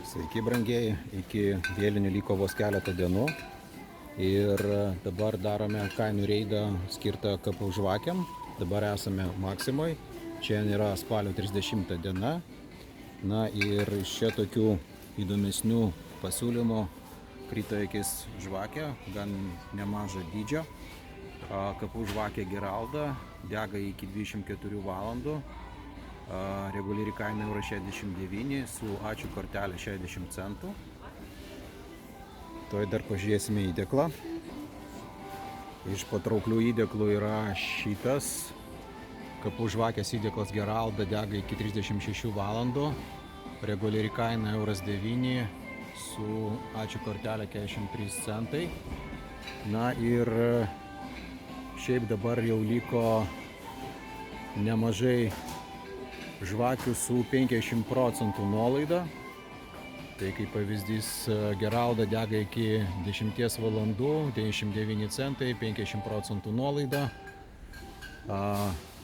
Sveiki brangieji, iki vėlinių liko vos keletą dienų ir dabar darome kainų reidą skirtą kapų žvakėm. Dabar esame Maksimoj, čia yra spalio 30 diena. Na ir iš čia tokių įdomesnių pasiūlymų krito akis žvakė, gan nemažo dydžio. Kapų žvakė Geralda, dega iki 24 valandų. Reguliari kaina € 69, su ačiū kortelė 60 centų. Tuoj dar pažiūrėsime įdėklą. Iš patrauklių įdėklų yra šitas. Kapų žvakės įdėklas Geralda dega iki 36 valandų. Reguliari kaina € 9, su ačiū kortelė 43 centai. Na ir šiaip dabar jau liko nemažai žvakių su 50% nuolaida. Tai kaip pavyzdys, Geralda dega iki 10 valandų, 99 centai, 50% nuolaida.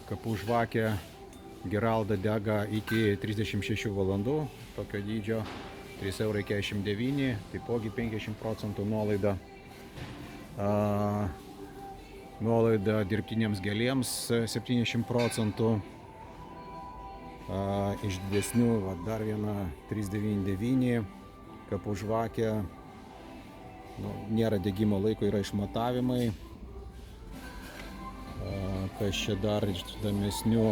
Kapų žvakė Geralda dega iki 36 valandų, tokio dydžio, €3,49, taipogi 50% nuolaida. Nuolaida dirbtinėms gėlėms 70%. Iš didesnių dar viena 399 kapų žvakė, nėra degimo laiko, yra išmatavimai. Kas čia dar iš įdomesnių,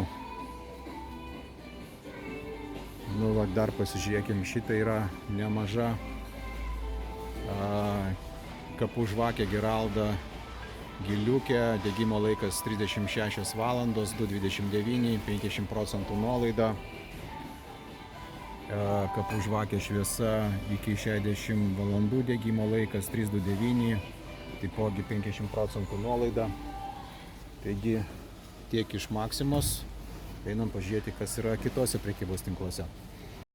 dar pasižiūrėkim, šitą yra nemaža kapų žvakė Geralda giliukė, degimo laikas 36 valandos, 2,29, 50% nuolaida. Kapų žvakė šviesa iki 60 valandų, degimo laikas 3,29, taipogi 50% nuolaida. Taigi tiek iš Maksimos, einam pažiūrėti, kas yra kitose prekybos tinkluose.